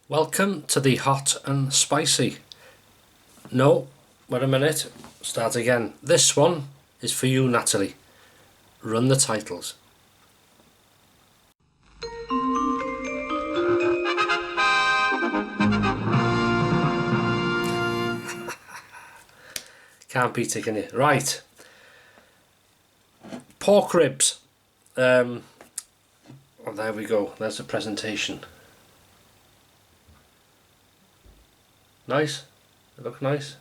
Welcome to the hot and spicy. No, wait a minute, start again. This one is for you, Natalie. Run the titles. Can't beat it, can you? Right. Pork ribs. Oh, there we go. There's the presentation. Nice. They look nice.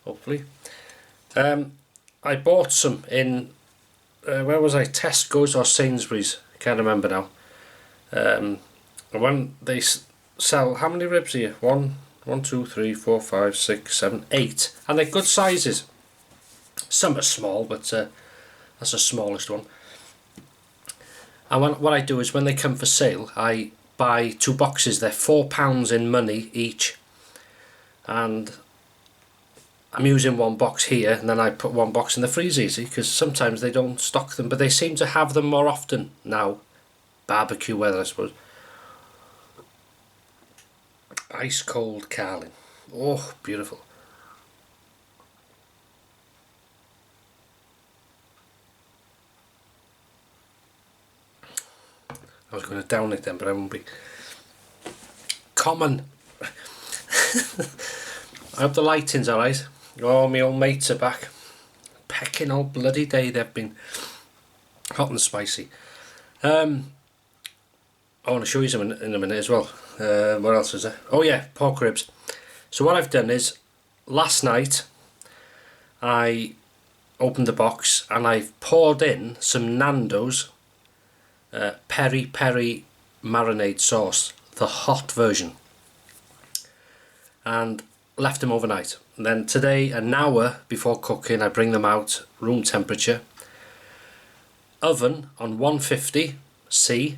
Hopefully. I bought some in where was I? Tesco's or Sainsbury's. Can't remember now. When they sell, how many ribs here? 1, 2, 3, 4, 5, 6, 7, 8, and they're good sizes. Some are small, but that's the smallest one. And what I do is when they come for sale, I buy 2 boxes. They're £4 in money each, and I'm using 1 box here, and then I put 1 box in the freezer, easy, because sometimes they don't stock them, but they seem to have them more often now. Barbecue weather, I suppose. Ice cold carling. Oh, beautiful. I was going to down it then, but I won't be. Common. I hope the lighting's alright. Oh, my old mates are back. Pecking all bloody day they've been. Hot and spicy. I want to show you some in a minute as well. What else is there? Oh yeah, pork ribs. So what I've done is, last night I opened the box and I've poured in some Nando's Peri Peri marinade sauce, the hot version, and left them overnight. And then today, an hour before cooking, I bring them out room temperature, oven on 150 C,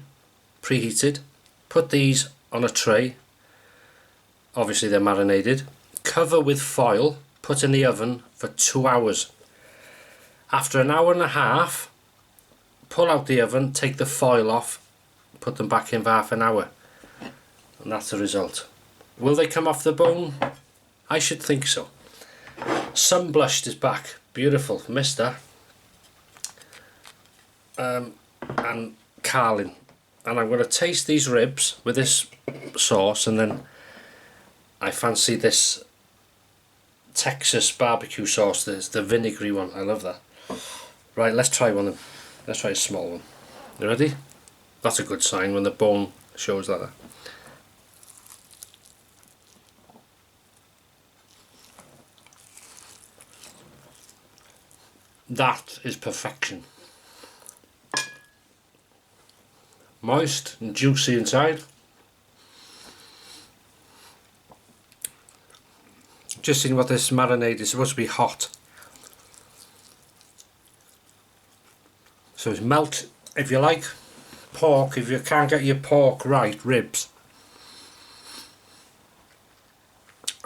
preheated. Put these on a tray, obviously they're marinated, cover with foil, put in the oven for 2 hours. After an hour and a half, pull out the oven, take the foil off, put them back in for half an hour, and that's the result. Will they come off the bone? I should think so. Sunblushed is back, beautiful, missed that. And carling, and I'm going to taste these ribs with this sauce, and then I fancy this Texas barbecue sauce, the vinegary one. I love that. Right, let's try one of them. Let's try a small one. You ready? That's a good sign when the bone shows like that. That is perfection. Moist and juicy inside. Just seeing what this marinade is supposed to be hot. So it's melt, if you like pork, if you can't get your pork right, ribs.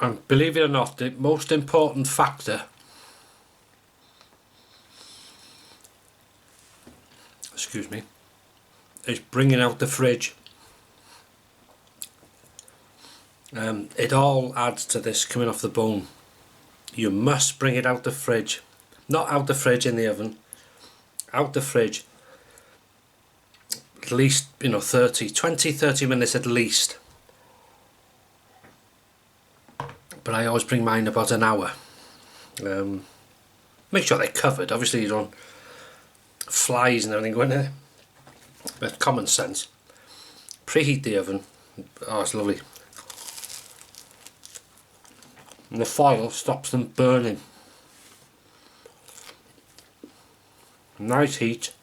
And believe it or not, the most important factor, excuse me, is bringing out the fridge. It all adds to this coming off the bone. You must bring it out the fridge. Not out the fridge in the oven. Out the fridge. At least, 20-30 minutes at least. But I always bring mine about an hour. Make sure they're covered. Obviously you don't flies and everything go in there. But common sense. Preheat the oven. Oh, it's lovely. And the foil stops them burning. Nice heat.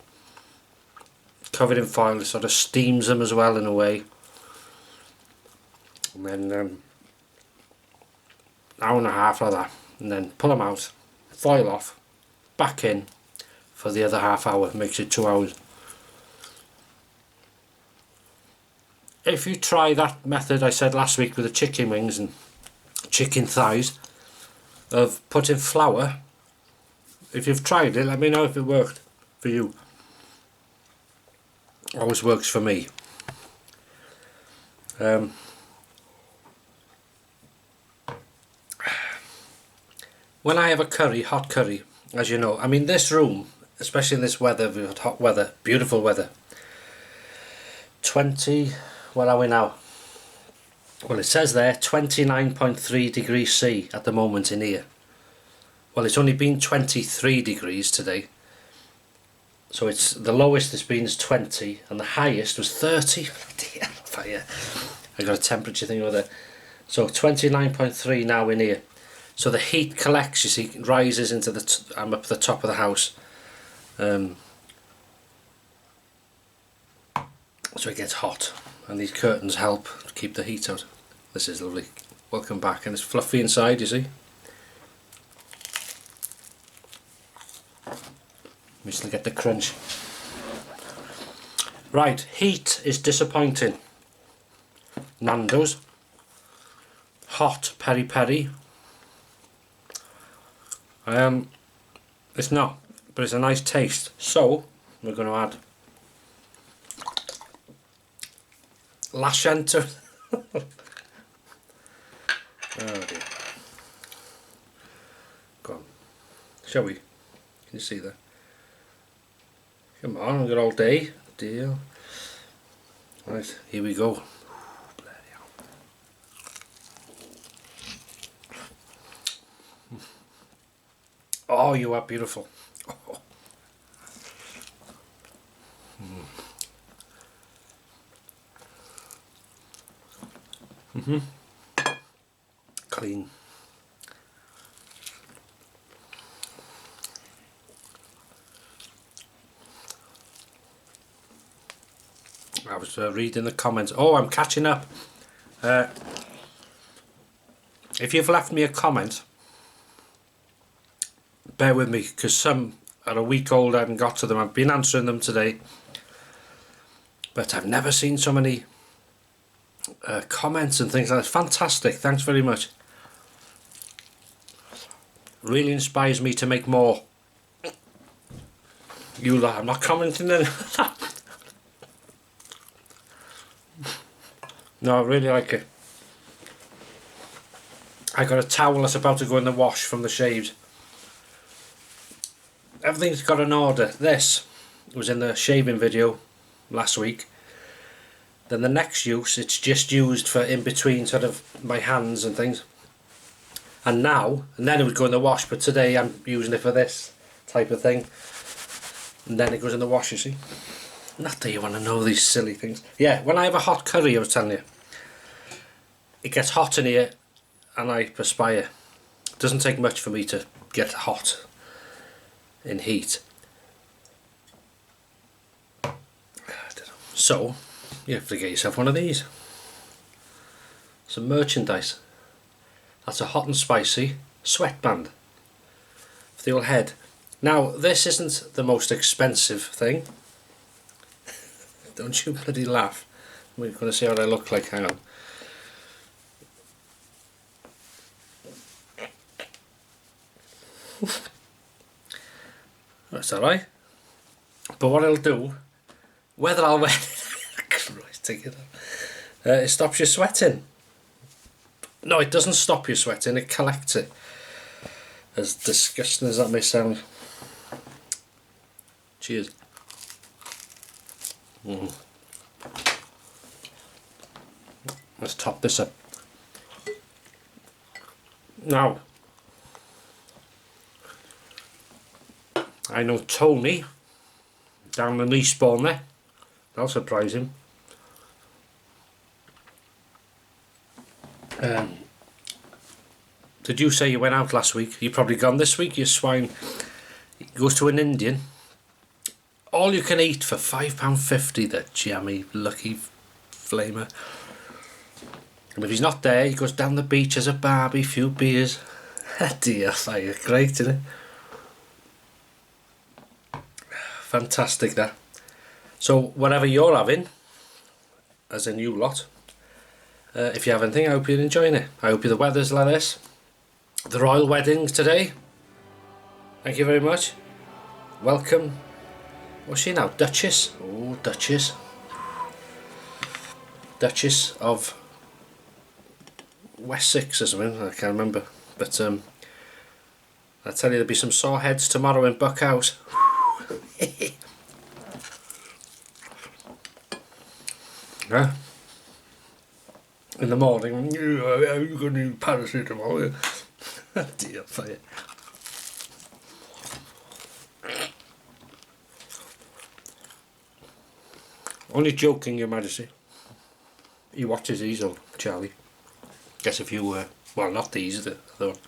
Covered in foil, it sort of steams them as well in a way. And then hour and a half like that. And then pull them out, foil off, back in for the other half hour. Makes it 2 hours. If you try that method I said last week with the chicken wings and chicken thighs, of putting flour, if you've tried it, let me know if it worked for you. Always works for me. When I have a curry, hot curry, as you know, I mean this room, especially in this weather, we've had hot weather, beautiful weather. 20, what are we now? Well, it says there 29.3 degrees C at the moment in here. Well, it's only been 23 degrees today. So it's the lowest it's been is 20 and the highest was 30. Dear fire. I got a temperature thing over there. So 29.3 now in here. So the heat collects, you see, rises into the I'm up the top of the house. So it gets hot, and these curtains help keep the heat out. This is lovely. Welcome back, and it's fluffy inside, you see. We still get the crunch. Right, heat is disappointing. Nando's. Hot Peri Peri. It's not, but it's a nice taste. So we're going to add Lashenter. Oh dear. Go on. Shall we? Can you see that? Come on, we've got all day. Deal. Right, here we go. Oh, you are beautiful. Oh. Clean. I was reading the comments. Oh, I'm catching up. If you've left me a comment, bear with me, because some are a week old. I haven't got to them. I've been answering them today, but I've never seen so many comments and things like that. Fantastic, thanks very much. Really inspires me to make more. You lot, I'm not commenting on that. No, I really like it. I got a towel that's about to go in the wash from the shaves. Everything's got an order. This was in the shaving video last week. Then the next use, it's just used for in between sort of my hands and things. And now, and then it would go in the wash, but today I'm using it for this type of thing. And then it goes in the wash, you see. Not that you want to know these silly things. Yeah, when I have a hot curry, I was telling you, it gets hot in here and I perspire. It doesn't take much for me to get hot in heat. So you have to get yourself one of these. Some merchandise. That's a hot and spicy sweatband for the old head. Now this isn't the most expensive thing. Don't you bloody laugh. We're going to see what I look like. Hang on. That's alright. But what I'll do, whether I'll wear Christ, take it off. It stops you sweating. No, it doesn't stop you sweating, it collects it. As disgusting as that may sound. Cheers. Let's top this up. Now, I know Tony down in Eastbourne there. That'll surprise him. Did you say you went out last week? You've probably gone this week, you swine. He goes to an Indian. All you can eat for £5.50, the jammy, lucky flamer. And if he's not there, he goes down the beach as a barbie, few beers. Dear fire, great, isn't it? Fantastic, that. So, whatever you're having, as in you lot, if you have anything, I hope you're enjoying it. I hope the weather's like this. The royal wedding today. Thank you very much. Welcome. What's she now? Duchess? Oh, Duchess. Duchess of Wessex or something, I can't remember. But I tell you, there'll be some sore heads tomorrow in Buckhouse. Yeah. In the morning, are you going to need paracetamol? Dear fire. Only joking, Your Majesty. He watches these, old Charlie. Guess if you well, not these, the other one.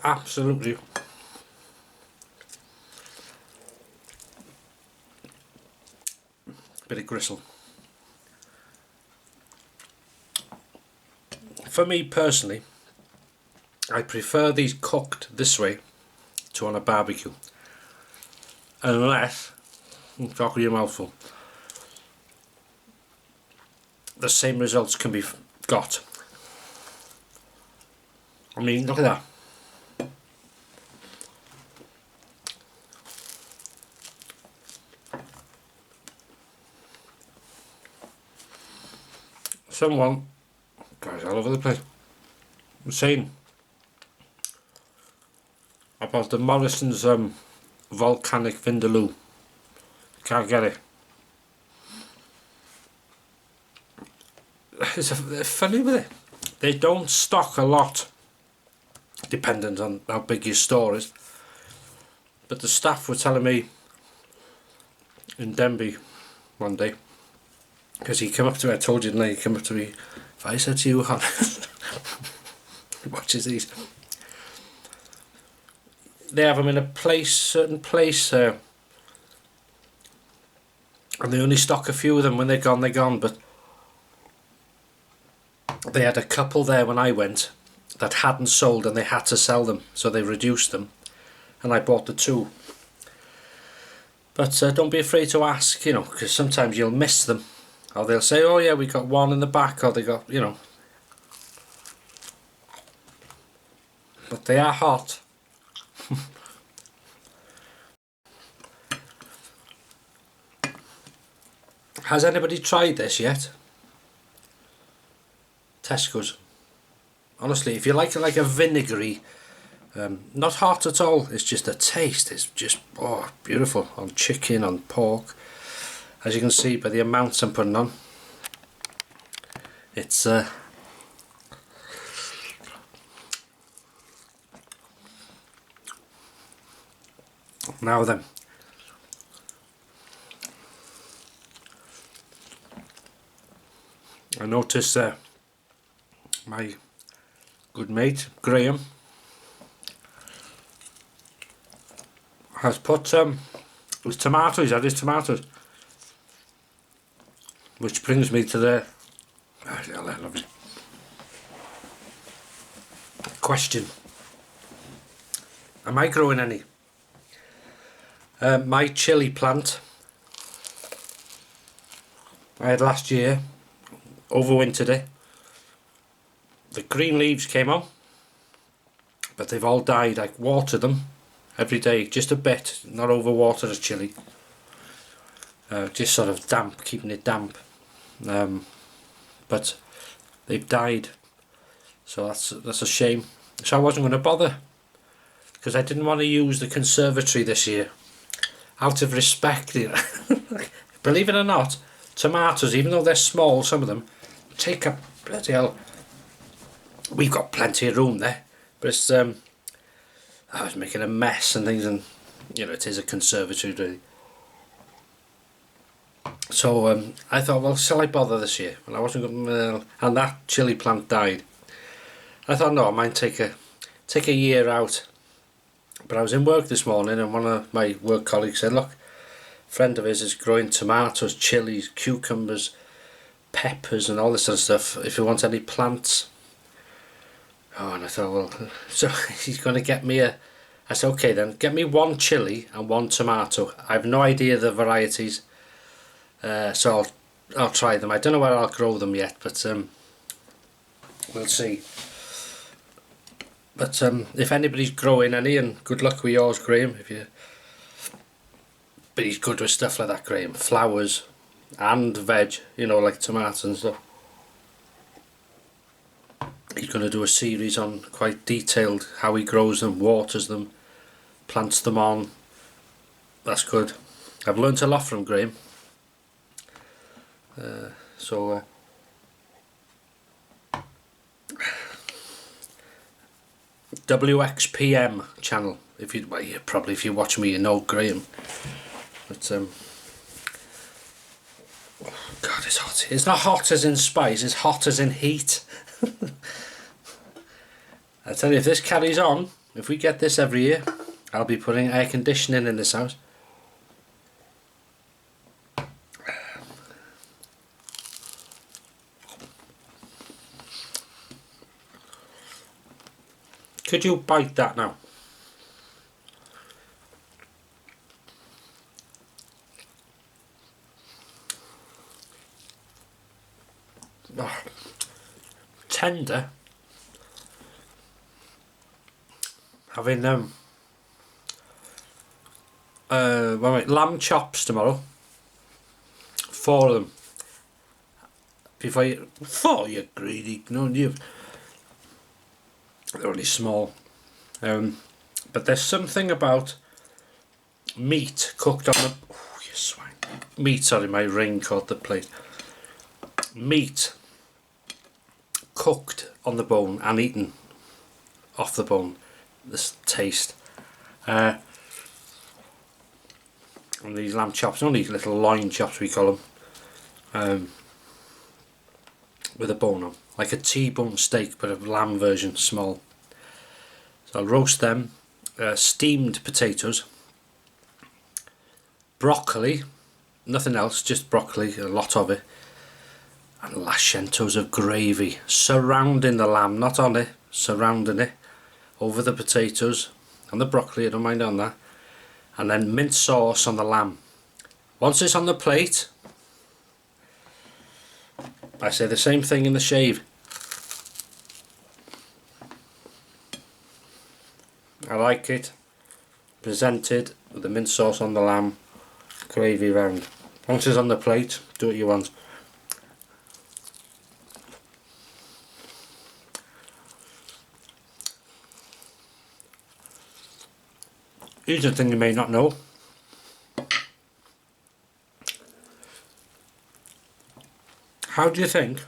Absolutely. Bit of gristle. For me personally, I prefer these cooked this way to on a barbecue. Unless, talk with your mouth full, the same results can be got. I mean, look at that. Someone, guys all over the place, was saying about the Morrison's volcanic vindaloo. Can't get it. It's funny with it. They don't stock a lot, dependent on how big your store is. But the staff were telling me in Denby one day, because he came up to me, I told you, didn't I? He came up to me, if I said to you, he watches these. They have them in a place, certain place, and they only stock a few of them. When they're gone, but they had a couple there when I went that hadn't sold and they had to sell them, so they reduced them, and I bought the 2. But don't be afraid to ask, you know, because sometimes you'll miss them. Or they'll say, oh yeah, we got one in the back, or they got, you know. But they are hot. Has anybody tried this yet? Tesco's. Honestly, if you like it like a vinegary, not hot at all, it's just a taste, it's just, oh, beautiful, on chicken, on pork. As you can see by the amounts I'm putting on, it's now then, I noticed my good mate Graham has put his tomatoes, had his tomatoes. Which brings me to the question. Am I growing any? My chilli plant I had last year, overwintered it. The green leaves came on, but they've all died. I water them every day, just a bit, not overwater as chilli. Just sort of damp, keeping it damp. But they've died, so that's a shame. So I wasn't going to bother, because I didn't want to use the conservatory this year, out of respect, you know. Believe it or not, tomatoes, even though they're small, some of them take up bloody hell. We've got plenty of room there, but it's I was making a mess and things, and you know, it is a conservatory really. So I thought, well, shall I bother this year? Well, I wasn't going to, and that chilli plant died. I thought, no, I might take a year out. But I was in work this morning, and one of my work colleagues said, look, a friend of his is growing tomatoes, chilies, cucumbers, peppers and all this sort of stuff, if you want any plants. Oh, and I thought, well, so he's going to get me I said, okay then, get me 1 chilli and 1 tomato. I have no idea the varieties. So I'll try them. I don't know where I'll grow them yet, but we'll see. But if anybody's growing any, and good luck with yours, Graham. But he's good with stuff like that, Graham. Flowers and veg, you know, like tomatoes and stuff. He's going to do a series on quite detailed how he grows them, waters them, plants them on. That's good. I've learnt a lot from Graham. WXPM channel. Probably if you watch me, you know Graham. But God, it's hot. It's not hot as in spice. It's hot as in heat. I tell you, if this carries on, if we get this every year, I'll be putting air conditioning in this house. Could you bite that now? Oh, tender. Having lamb chops tomorrow. 4 of them. Before you greedy, no, you. They're only small. But there's something about meat cooked on the. Oh, you swine. Meat, sorry, my ring caught the plate. Meat cooked on the bone and eaten off the bone. This taste. And these lamb chops, only little loin chops we call them, with a bone on, like a T-bone steak but a lamb version, small. So I'll roast them. Steamed potatoes, broccoli, nothing else, just broccoli, a lot of it, and lascientos of gravy surrounding the lamb, not on it, surrounding it, over the potatoes and the broccoli, I don't mind on that, and then mint sauce on the lamb. Once it's on the plate, I say the same thing in the shave. I like it presented with the mint sauce on the lamb, gravy round. Once it's on the plate, do what you want. Here's a thing you may not know. How do you think,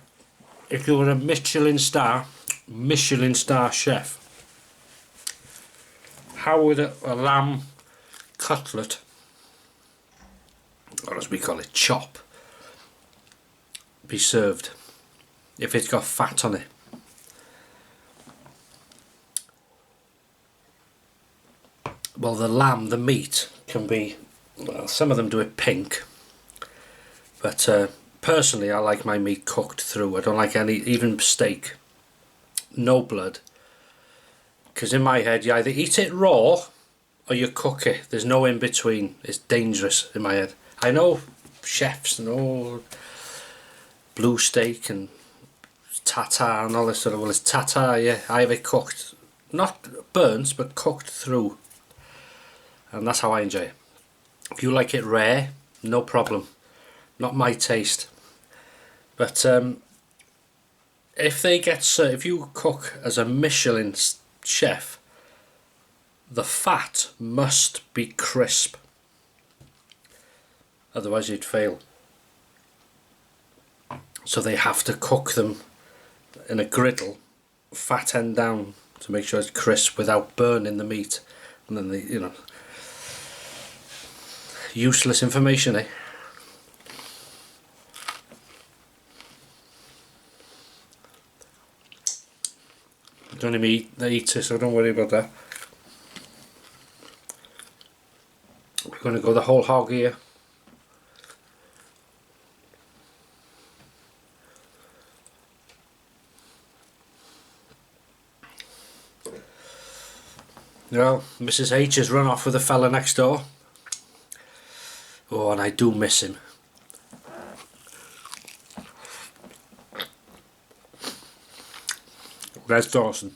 if you were a Michelin star chef, how would a lamb cutlet, or as we call it, chop, be served if it's got fat on it? Well, the lamb, the meat, can be, well, some of them do it pink, but personally I like my meat cooked through. I don't like any, even steak, no blood, because in my head you either eat it raw or you cook it. There's no in between. It's dangerous in my head. I know chefs and all, blue steak and tartare and all this sort of, well, it's tartare, yeah, I have it cooked, not burnt but cooked through. And that's how I enjoy it. If you like it rare, no problem. Not my taste. But if you cook as a Michelin chef, the fat must be crisp. Otherwise you'd fail. So they have to cook them in a griddle, fat end down, to make sure it's crisp without burning the meat. And then useless information, eh? It's only me that eats it, so don't worry about that. We're going to go the whole hog here. Well, Mrs H has run off with a fella next door. Oh, and I do miss him. Where's Dawson?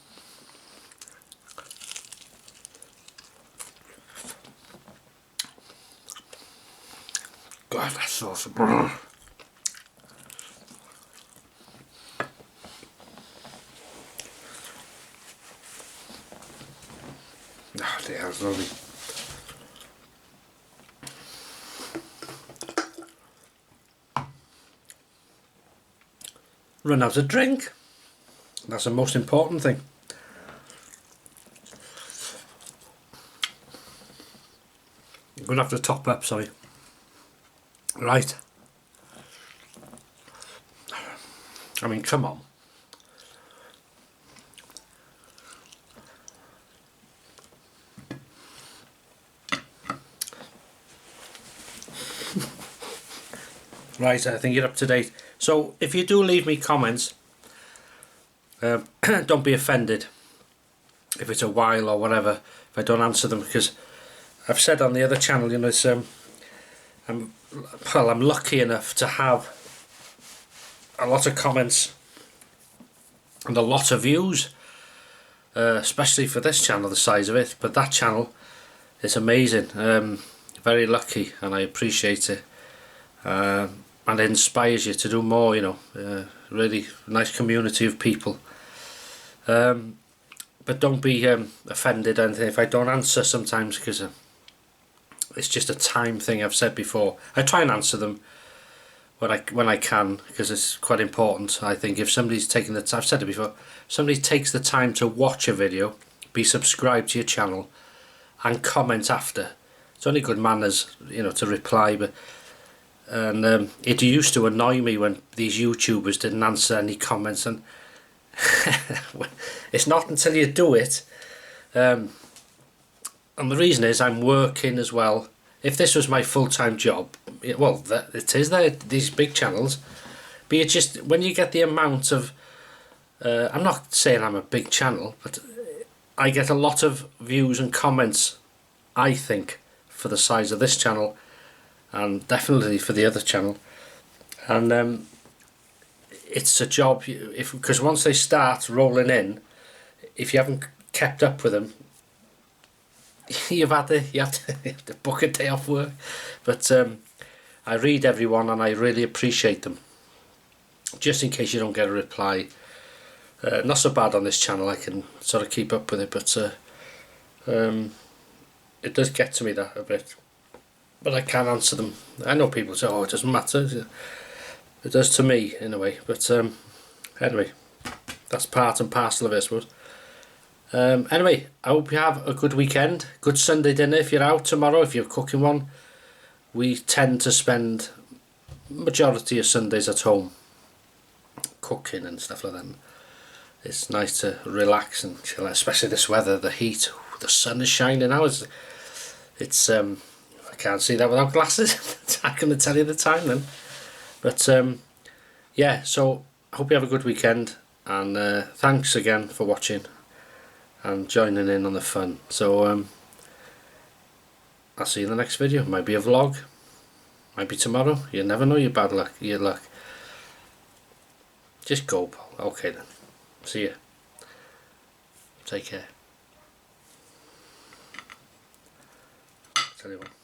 sauce. Oh dear, that's lovely. Run out of drink. That's the most important thing. I'm going to have to top up, sorry. Right. I mean, come on. Right, I think you're up to date. So, if you do leave me comments, don't be offended if it's a while or whatever, if I don't answer them, because I've said on the other channel, you know, it's, I'm lucky enough to have a lot of comments and a lot of views, especially for this channel, the size of it, but that channel is amazing. Very lucky, and I appreciate it. And it inspires you to do more, you know. Really nice community of people. But don't be offended or anything if I don't answer sometimes, because it's just a time thing. I've said before, I try and answer them when I can, because it's quite important. I think if somebody's taking the time, I've said it before, somebody takes the time to watch a video, be subscribed to your channel and comment after, it's only good manners, you know, to reply. But and it used to annoy me when these YouTubers didn't answer any comments, and it's not until you do it, and the reason is I'm working as well. If this was my full-time job, well, it is there, these big channels, but you just, when you get the amount of I'm not saying I'm a big channel, but I get a lot of views and comments, I think, for the size of this channel, and definitely for the other channel. And it's a job, because once they start rolling in, if you haven't kept up with them, you have to book a day off work. But I read everyone and I really appreciate them, just in case you don't get a reply. Not so bad on this channel, I can sort of keep up with it, but it does get to me that a bit. But I can answer them. I know people say, oh, it doesn't matter. It does to me, in a way. But anyway, that's part and parcel of it, I suppose. Anyway, I hope you have a good weekend. Good Sunday dinner if you're out tomorrow, if you're cooking one. We tend to spend majority of Sundays at home, cooking and stuff like that. It's nice to relax and chill, especially this weather, the heat. The sun is shining now. It's I can't see that without glasses. I'm going to tell you the time then. But yeah, so I hope you have a good weekend, and thanks again for watching and joining in on the fun. So I'll see you in the next video. Might be a vlog, might be tomorrow. You never know your bad luck, your luck. Just go, Paul. Okay then. See ya. Take care. Tell you what.